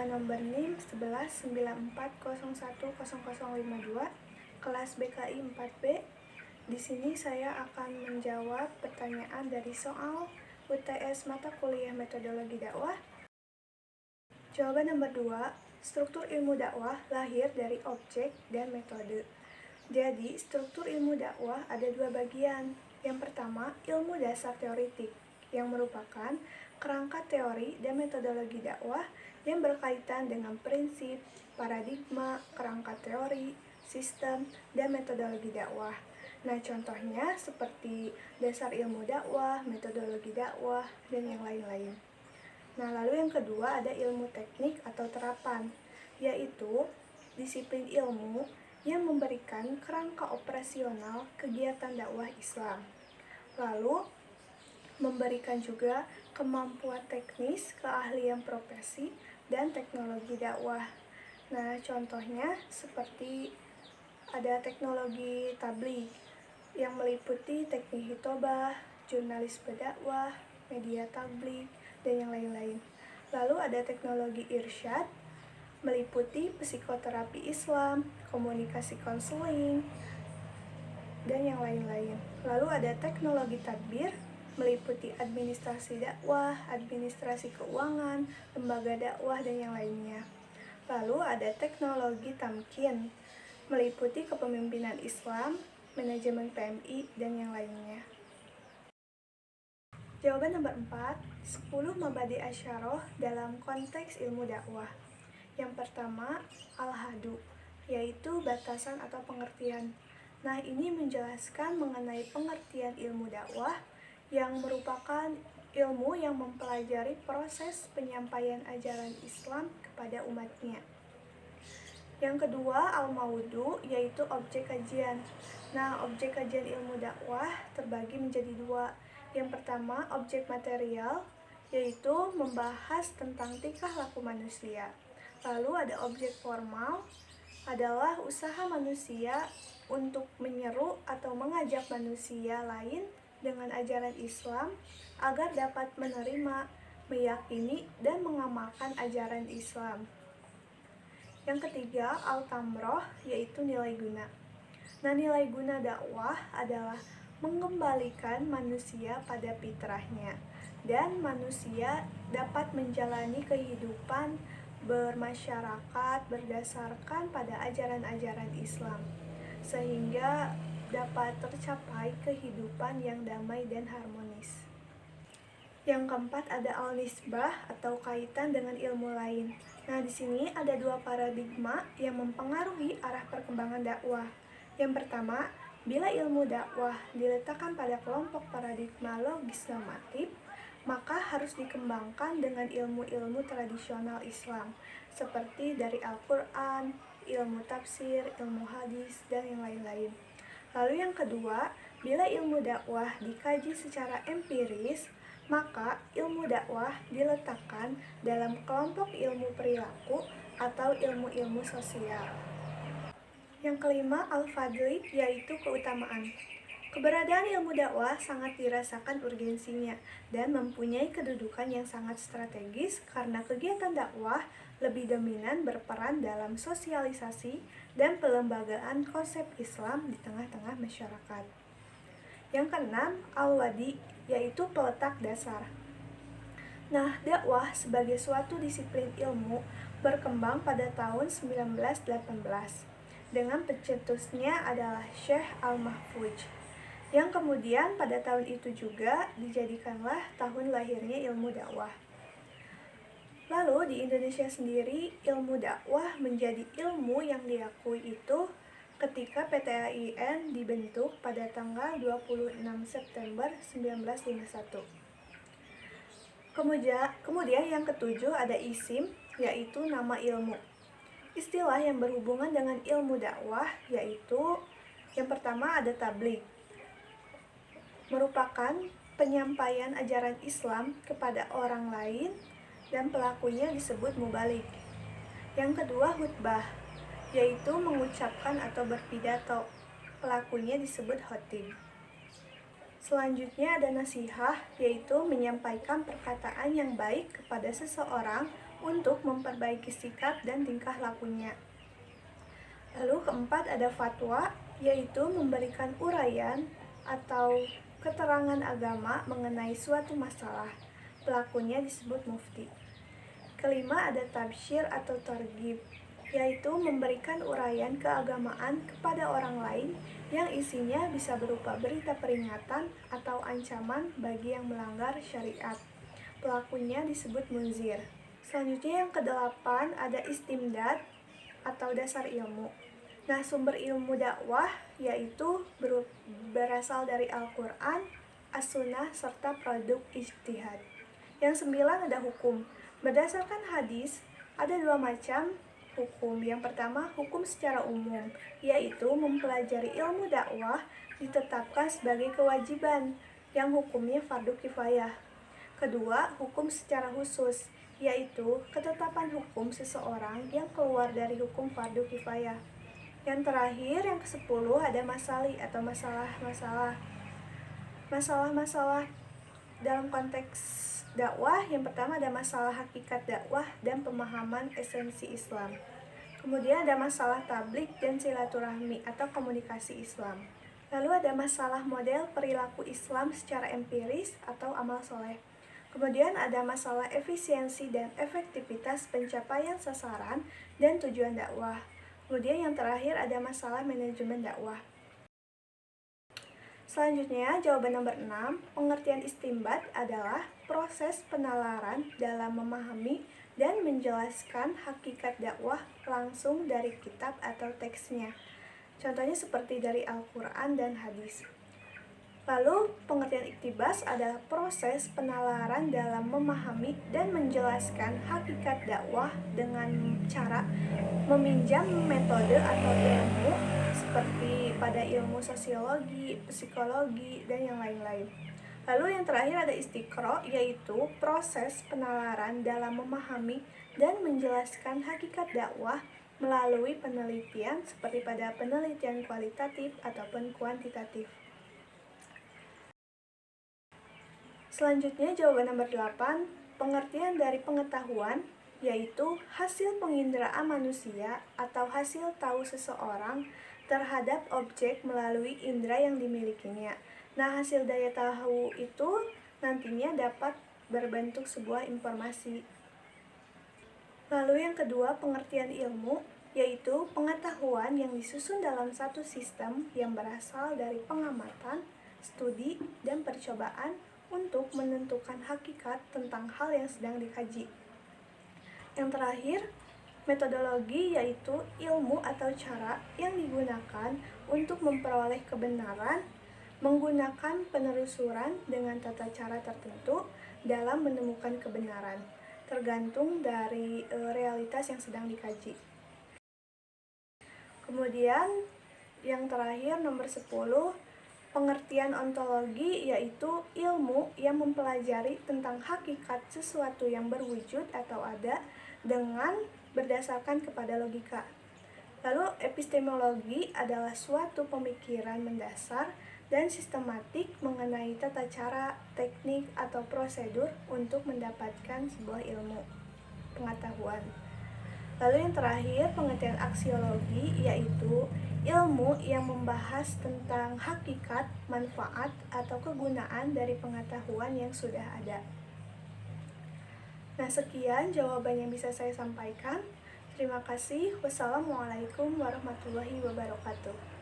nomor NIM 1194010052, kelas BKI 4B. Di sini saya akan menjawab pertanyaan dari soal UTS mata kuliah metodologi dakwah. Jawaban nomor 2, struktur ilmu dakwah lahir dari objek dan metode. Jadi, struktur ilmu dakwah ada dua bagian. Yang pertama, ilmu dasar teoritik, yang merupakan kerangka teori dan metodologi dakwah yang berkaitan dengan prinsip, paradigma, kerangka teori, sistem, dan metodologi dakwah. Nah, contohnya seperti dasar ilmu dakwah, metodologi dakwah, dan yang lain-lain. Nah, lalu yang kedua ada ilmu teknik atau terapan, yaitu disiplin ilmu yang memberikan kerangka operasional kegiatan dakwah Islam. Lalu, memberikan juga kemampuan teknis, keahlian profesi, dan teknologi dakwah. Nah, contohnya seperti ada teknologi tabligh yang meliputi teknik hitobah, jurnalis berdakwah, media tabligh, dan yang lain-lain. Lalu ada teknologi irsyad, meliputi psikoterapi Islam, komunikasi konseling, dan yang lain-lain. Lalu ada teknologi tadbir, meliputi administrasi dakwah, administrasi keuangan, lembaga dakwah, dan yang lainnya. Lalu ada teknologi tamkin, meliputi kepemimpinan Islam, manajemen PMI, dan yang lainnya. Jawaban nomor 4, 10 mabadi asyarah dalam konteks ilmu dakwah. Yang pertama, al-hadu, yaitu batasan atau pengertian. Nah, ini menjelaskan mengenai pengertian ilmu dakwah yang merupakan ilmu yang mempelajari proses penyampaian ajaran Islam kepada umatnya. Yang kedua, al-maudu, yaitu objek kajian. Nah, objek kajian ilmu dakwah terbagi menjadi dua. Yang pertama, objek material, yaitu membahas tentang tingkah laku manusia. Lalu ada objek formal, adalah usaha manusia untuk menyeru atau mengajak manusia lain dengan ajaran Islam agar dapat menerima, meyakini, dan mengamalkan ajaran Islam. Yang ketiga, al-tamroh, yaitu nilai guna. Nah, nilai guna dakwah adalah mengembalikan manusia pada fitrahnya, dan manusia dapat menjalani kehidupan bermasyarakat berdasarkan pada ajaran-ajaran Islam, sehingga dapat tercapai kehidupan yang damai dan harmonis. Yang keempat ada al-nisbah atau kaitan dengan ilmu lain. Nah, di sini ada dua paradigma yang mempengaruhi arah perkembangan dakwah. Yang pertama, bila ilmu dakwah diletakkan pada kelompok paradigma logis normatif, maka harus dikembangkan dengan ilmu-ilmu tradisional Islam, seperti dari Al-Quran, ilmu tafsir, ilmu hadis, dan yang lain-lain. Lalu yang kedua, bila ilmu dakwah dikaji secara empiris, maka ilmu dakwah diletakkan dalam kelompok ilmu perilaku atau ilmu-ilmu sosial. Yang kelima, al-fadli, yaitu keutamaan. Keberadaan ilmu dakwah sangat dirasakan urgensinya dan mempunyai kedudukan yang sangat strategis karena kegiatan dakwah lebih dominan berperan dalam sosialisasi dan pelembagaan konsep Islam di tengah-tengah masyarakat. Yang keenam, al-wadi, yaitu peletak dasar. Nah, dakwah sebagai suatu disiplin ilmu berkembang pada tahun 1918 dengan pencetusnya adalah Syekh Al-Mahfudz, yang kemudian pada tahun itu juga dijadikanlah tahun lahirnya ilmu dakwah. Lalu di Indonesia sendiri, ilmu dakwah menjadi ilmu yang diakui itu ketika PTAIN dibentuk pada tanggal 26 September 1951. Kemudian yang ketujuh ada isim, yaitu nama ilmu. Istilah yang berhubungan dengan ilmu dakwah yaitu yang pertama ada tabligh, merupakan penyampaian ajaran Islam kepada orang lain dan pelakunya disebut mubaligh. Yang kedua khutbah, yaitu mengucapkan atau berpidato, pelakunya disebut khatib. Selanjutnya ada nasihah, yaitu menyampaikan perkataan yang baik kepada seseorang untuk memperbaiki sikap dan tingkah lakunya. Lalu keempat ada fatwa, yaitu memberikan uraian atau keterangan agama mengenai suatu masalah. Pelakunya disebut mufti. Kelima ada tabsyir atau targhib, yaitu memberikan uraian keagamaan kepada orang lain yang isinya bisa berupa berita peringatan atau ancaman bagi yang melanggar syariat. Pelakunya disebut munzir. Selanjutnya yang kedelapan ada istimdad atau dasar ilmu. Nah, sumber ilmu dakwah yaitu berasal dari Al-Quran, As-Sunnah, serta produk ijtihad. Yang sembilan ada hukum. Berdasarkan hadis, ada dua macam hukum. Yang pertama, hukum secara umum, yaitu mempelajari ilmu dakwah ditetapkan sebagai kewajiban, yang hukumnya fardu kifayah. Kedua, hukum secara khusus, yaitu ketetapan hukum seseorang yang keluar dari hukum fardu kifayah. Yang terakhir, yang ke-10 ada masali atau masalah-masalah. Masalah-masalah dalam konteks dakwah, yang pertama ada masalah hakikat dakwah dan pemahaman esensi Islam. Kemudian ada masalah tablik dan silaturahmi atau komunikasi Islam. Lalu ada masalah model perilaku Islam secara empiris atau amal soleh. Kemudian ada masalah efisiensi dan efektivitas pencapaian sasaran dan tujuan dakwah. Kemudian yang terakhir ada masalah manajemen dakwah. Selanjutnya, jawaban nomor 6, pengertian istimbat adalah proses penalaran dalam memahami dan menjelaskan hakikat dakwah langsung dari kitab atau teksnya. Contohnya seperti dari Al-Quran dan hadis. Lalu, pengertian iktibas adalah proses penalaran dalam memahami dan menjelaskan hakikat dakwah dengan cara meminjam metode atau ilmu seperti pada ilmu sosiologi, psikologi, dan yang lain-lain. Lalu yang terakhir ada istiqro, yaitu proses penalaran dalam memahami dan menjelaskan hakikat dakwah melalui penelitian seperti pada penelitian kualitatif ataupun kuantitatif. Selanjutnya jawaban nomor 8, pengertian dari pengetahuan yaitu hasil penginderaan manusia atau hasil tahu seseorang terhadap objek melalui indera yang dimilikinya. Nah, hasil daya tahu itu nantinya dapat berbentuk sebuah informasi. Lalu yang kedua, pengertian ilmu yaitu pengetahuan yang disusun dalam satu sistem yang berasal dari pengamatan, studi, dan percobaan untuk menentukan hakikat tentang hal yang sedang dikaji. Yang terakhir, metodologi yaitu ilmu atau cara yang digunakan untuk memperoleh kebenaran menggunakan penelusuran dengan tata cara tertentu dalam menemukan kebenaran, tergantung dari realitas yang sedang dikaji. Kemudian yang terakhir nomor 10, pengertian ontologi yaitu ilmu yang mempelajari tentang hakikat sesuatu yang berwujud atau ada dengan berdasarkan kepada logika. Lalu epistemologi adalah suatu pemikiran mendasar dan sistematik mengenai tata cara, teknik, atau prosedur untuk mendapatkan sebuah ilmu pengetahuan. Lalu yang terakhir, pengertian aksiologi yaitu ilmu yang membahas tentang hakikat, manfaat, atau kegunaan dari pengetahuan yang sudah ada. Nah, sekian jawaban yang bisa saya sampaikan. Terima kasih. Wassalamualaikum warahmatullahi wabarakatuh.